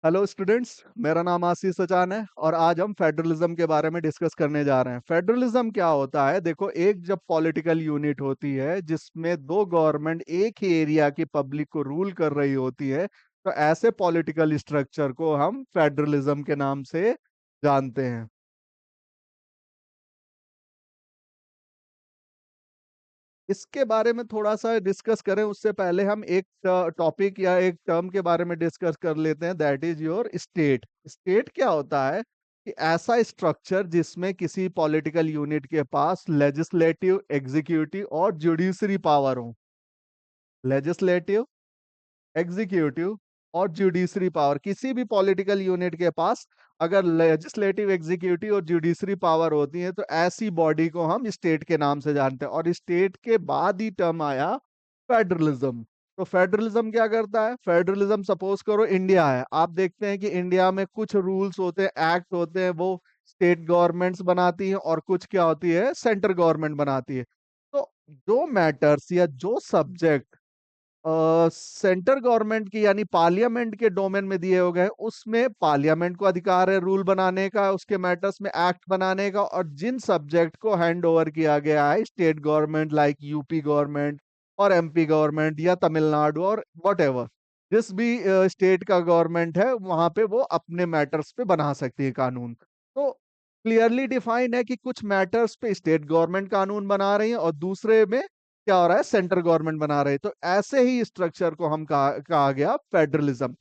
Hello students, मेरा नाम आशीष सचान है और आज हम फेडरलिज्म के बारे में डिस्कस करने जा रहे हैं। फेडरलिज्म क्या होता है? देखो, एक जब पॉलिटिकल यूनिट होती है जिसमें दो गवर्नमेंट एक ही एरिया की पब्लिक को रूल कर रही होती है, तो ऐसे पॉलिटिकल स्ट्रक्चर को हम फेडरलिज्म के नाम से जानते हैं। इसके बारे में थोड़ा सा डिस्कस करें उससे पहले हम एक टॉपिक या एक टर्म के बारे में डिस्कस कर लेते हैं, that is your state. State क्या होता है कि ऐसा स्ट्रक्चर जिसमें किसी पॉलिटिकल यूनिट के पास लेजिस्लेटिव, एग्जीक्यूटिव और जुडिशरी पावर हो। लेजिस्लेटिव, एग्जीक्यूटिव और जुडिशरी पावर, किसी भी पॉलिटिकल यूनिट के पास अगर लेजिस्लेटिव, एग्जीक्यूटिव और जुडिशरी पावर होती है तो ऐसी बॉडी को हम स्टेट के नाम से जानते हैं। और स्टेट के बाद ही टर्म आया फेडरलिज्म। तो फेडरलिज्म क्या करता है? फेडरलिज्म, सपोज करो इंडिया है, आप देखते हैं कि इंडिया में कुछ रूल्स होते हैं, एक्ट होते हैं, वो स्टेट गवर्नमेंट्स बनाती हैं और कुछ क्या होती है, सेंट्रल गवर्नमेंट बनाती है। तो जो मैटर्स या जो सब्जेक्ट सेंट्रल गवर्नमेंट की यानी पार्लियामेंट के डोमेन में दिए हो गए, उसमें पार्लियामेंट को अधिकार है रूल बनाने का, उसके मैटर्स में एक्ट बनाने का। और जिन सब्जेक्ट को हैंड ओवर किया गया है state government, like UP government और एमपी गवर्नमेंट या तमिलनाडु और वट एवर, जिस भी स्टेट का गवर्नमेंट है वहां पे वो अपने मैटर्स पे बना सकती है कानून। तो क्लियरली डिफाइन है कि कुछ मैटर्स पे स्टेट गवर्नमेंट कानून बना रही है और दूसरे में क्या हो रहा है, सेंट्रल गवर्नमेंट बना रहे। तो ऐसे ही स्ट्रक्चर को हम कहा गया फेडरलिज्म।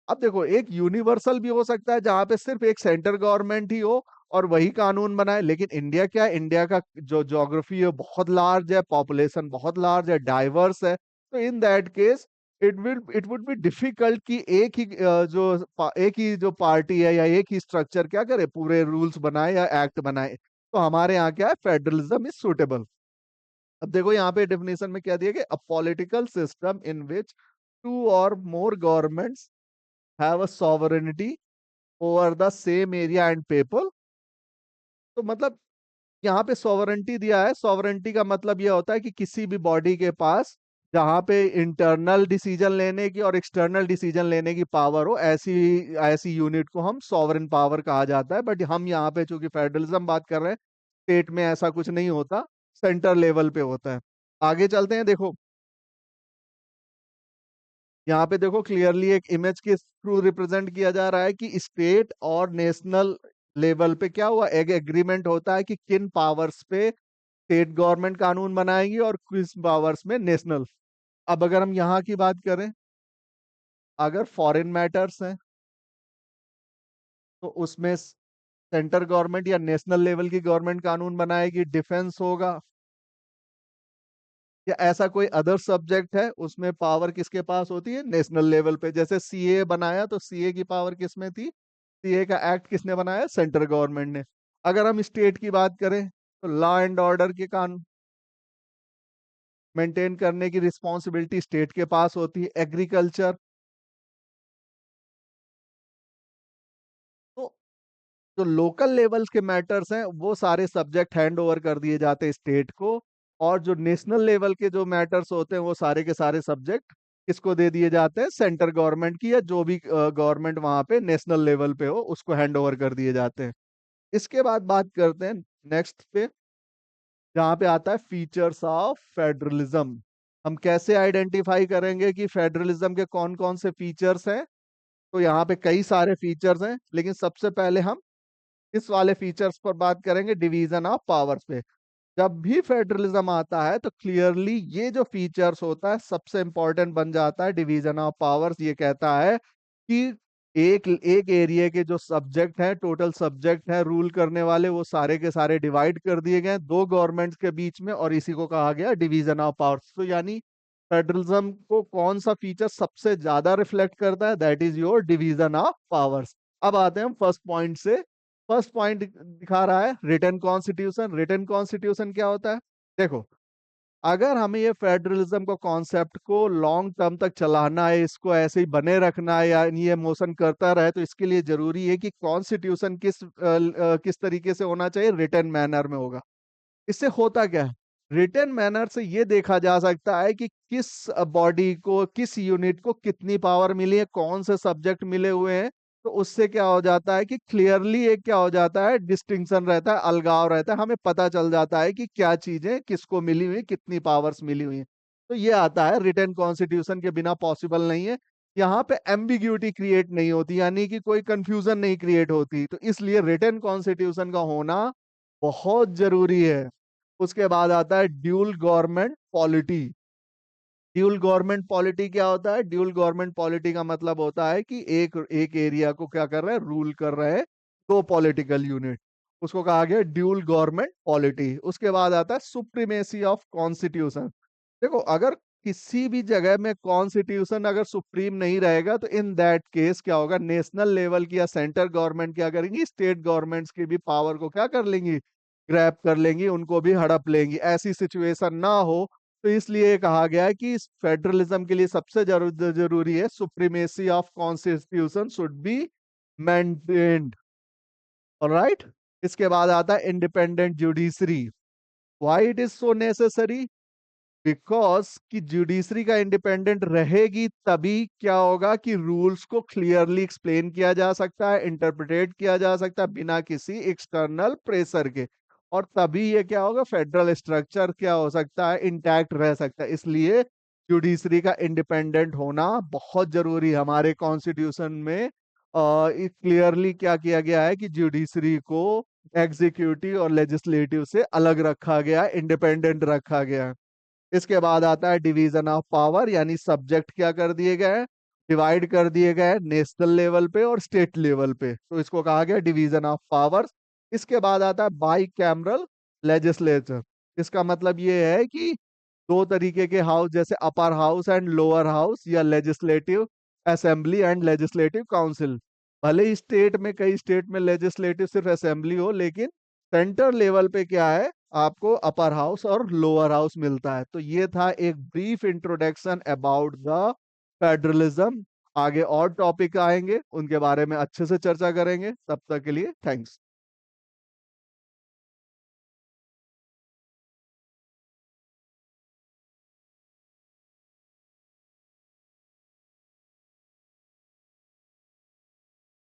अब देखो, एक यूनिवर्सल भी हो सकता है जहां पे सिर्फ एक सेंट्रल गवर्नमेंट ही हो और वही कानून बनाए। लेकिन इंडिया क्या है, इंडिया का जो ज्योग्राफी है बहुत लार्ज है, पॉपुलेशन बहुत लार्ज है, डाइवर्स है। तो in that case it would be difficult कि एक ही जो पार्टी है या एक ही स्ट्रक्चर क्या करे, पूरे रूल्स बनाए या एक्ट बनाए। तो हमारे यहाँ क्या है, फेडरलिज्म इज सुटेबल। अब देखो यहाँ पे डेफिनेशन में क्या दिया गया, a political system in which two or more governments have a sovereignty over the same area and people. तो मतलब यहाँ पे सॉवरेंटी दिया है। सॉवरेंटी का मतलब यह होता है कि किसी भी बॉडी के पास जहाँ पे इंटरनल डिसीजन लेने की और एक्सटर्नल डिसीजन लेने की पावर हो, ऐसी ऐसी यूनिट को हम सॉवरेन पावर कहा जाता है। बट हम यहाँ पे चूंकि फेडरलिज्म बात कर रहे हैं, स्टेट में ऐसा कुछ नहीं होता, सेंटर लेवल पे होता है। आगे चलते हैं। देखो यहाँ पे देखो, क्लियरली एक इमेज के थ्रू रिप्रेजेंट किया जा रहा है कि स्टेट और नेशनल लेवल पे क्या हुआ, एक एग्रीमेंट होता है कि किन पावर्स पे स्टेट गवर्नमेंट कानून बनाएगी और किस पावर्स में नेशनल। अब अगर हम यहाँ की बात करें, अगर फॉरेन मैटर्स हैं तो उसमें सेंटर गवर्नमेंट या नेशनल लेवल की गवर्नमेंट कानून बनाएगी। डिफेंस होगा या ऐसा कोई अदर सब्जेक्ट है, उसमें पावर किसके पास होती है, नेशनल लेवल पे। जैसे सीए बनाया तो सीए की पावर किसमें थी, सीए का एक्ट किसने बनाया, सेंट्रल गवर्नमेंट ने। अगर हम स्टेट की बात करें तो लॉ एंड ऑर्डर के कानून मेंटेन करने की रिस्पॉन्सिबिलिटी स्टेट के पास होती है। एग्रीकल्चर, तो जो लोकल लेवल्स के मैटर्स हैं वो सारे सब्जेक्ट हैंड ओवर कर दिए जाते हैं स्टेट को। और जो नेशनल लेवल के जो मैटर्स होते हैं वो सारे के सारे सब्जेक्ट किसको दे दिए जाते हैं, सेंट्रल गवर्नमेंट की, या जो भी गवर्नमेंट वहां पे नेशनल लेवल पे हो उसको हैंड ओवर कर दिए जाते हैं। इसके बाद बात करते हैं नेक्स्ट पे, जहाँ पे आता है फीचर्स ऑफ फेडरलिज्म। हम कैसे आइडेंटिफाई करेंगे कि फेडरलिज्म के कौन कौन से फीचर्स हैं? तो यहाँ पे कई सारे फीचर्स हैं, लेकिन सबसे पहले हम इस वाले फीचर्स पर बात करेंगे, डिवीजन ऑफ पावर्स पे। जब भी फेडरलिज्म आता है तो क्लियरली ये जो फीचर्स होता है सबसे इंपॉर्टेंट बन जाता है, डिवीजन ऑफ पावर्स। ये कहता है कि एक एक एरिया के जो सब्जेक्ट हैं, टोटल सब्जेक्ट हैं रूल करने वाले, वो सारे के सारे डिवाइड कर दिए गए दो गवर्नमेंट्स के बीच में, और इसी को कहा गया डिवीजन ऑफ पावर्स। तो यानी फेडरलिज्म को कौन सा फीचर सबसे ज्यादा रिफ्लेक्ट करता है, that is your division of powers. अब आते हैं हम फर्स्ट पॉइंट से। फर्स्ट पॉइंट दिखा रहा है रिटन कॉन्स्टिट्यूशन। रिटन कॉन्स्टिट्यूशन क्या होता है? देखो, अगर हमें ये फेडरलिज्म को कॉन्सेप्ट को लॉन्ग टर्म तक चलाना है, इसको ऐसे ही बने रखना है या ये मोशन करता रहे, तो इसके लिए जरूरी है कि कॉन्स्टिट्यूशन किस तरीके से होना चाहिए, रिटन मैनर में होगा। इससे होता क्या है, रिटन मैनर से ये देखा जा सकता है कि किस बॉडी को, किस यूनिट को कितनी पावर मिली है, कौन से सब्जेक्ट मिले हुए हैं। तो उससे क्या हो जाता है कि क्लियरली एक क्या हो जाता है, डिस्टिंक्शन रहता है, अलगाव रहता है, हमें पता चल जाता है कि क्या चीजें किसको मिली हुई, कितनी पावर्स मिली हुई हैं। तो ये आता है रिटन कॉन्स्टिट्यूशन के बिना पॉसिबल नहीं है। यहाँ पे एम्बिग्यूटी क्रिएट नहीं होती, यानी कि कोई कंफ्यूजन नहीं क्रिएट होती, तो इसलिए रिटन कॉन्स्टिट्यूशन का होना बहुत जरूरी है। उसके बाद आता है dual government polity. Dual government polity क्या होता है? ड्यूल गवर्नमेंट पॉलिटी का मतलब होता है कि एक एक एरिया को क्या कर रहे हैं, रूल कर रहे हैं दो पॉलिटिकल यूनिट, उसको कहा गया ड्यूल गवर्नमेंट पॉलिटी। उसके बाद आता है सुप्रीमेसी ऑफ कॉन्स्टिट्यूशन। देखो, अगर किसी भी जगह में कॉन्स्टिट्यूशन अगर सुप्रीम नहीं रहेगा तो इन दैट केस क्या होगा, नेशनल लेवल की या सेंट्रल गवर्नमेंट क्या करेंगी, स्टेट गवर्नमेंट्स की भी पावर को क्या कर लेंगी, ग्रैब कर लेंगी, उनको भी हड़प लेंगी। ऐसी सिचुएशन ना हो, तो इसलिए कहा गया है कि फेडरलिज्म के लिए सबसे जरूरी है supremacy of constitution should be maintained. Alright. इसके बाद आता है independent judiciary. Why it is so necessary? Because कि जुडिशरी का इंडिपेंडेंट रहेगी तभी क्या होगा कि रूल्स को क्लियरली एक्सप्लेन किया जा सकता है, इंटरप्रिटेट किया जा सकता है बिना किसी एक्सटर्नल प्रेशर के, और तभी ये क्या होगा, फेडरल स्ट्रक्चर क्या हो सकता है, इंटैक्ट रह सकता है। इसलिए जुडिशरी का इंडिपेंडेंट होना बहुत जरूरी है। हमारे कॉन्स्टिट्यूशन में क्लियरली क्या किया गया है कि जुडिशरी को एग्जीक्यूटिव और लेजिस्लेटिव से अलग रखा गया, इंडिपेंडेंट रखा गया है। इसके बाद आता है डिवीजन ऑफ पावर, यानी सब्जेक्ट क्या कर दिए गए हैं, डिवाइड कर दिए गए हैं नेशनल लेवल पे और स्टेट लेवल पे, तो इसको कहा गया डिवीजन ऑफ पावर्स। इसके बाद आता है बाई कैमरल लेजिस्लेचर। इसका मतलब ये है कि दो तरीके के हाउस, जैसे upper house and lower house, या legislative assembly and legislative council. भले ही स्टेट में, कई स्टेट में लेजिस्लेटिव सिर्फ असेंबली हो, लेकिन सेंटर लेवल पे क्या है, आपको अपर हाउस और लोअर हाउस मिलता है। तो ये था एक brief introduction about the federalism. आगे और टॉपिक आएंगे, उनके बारे में अच्छे से चर्चा करेंगे। तब तक के लिए थैंक्स।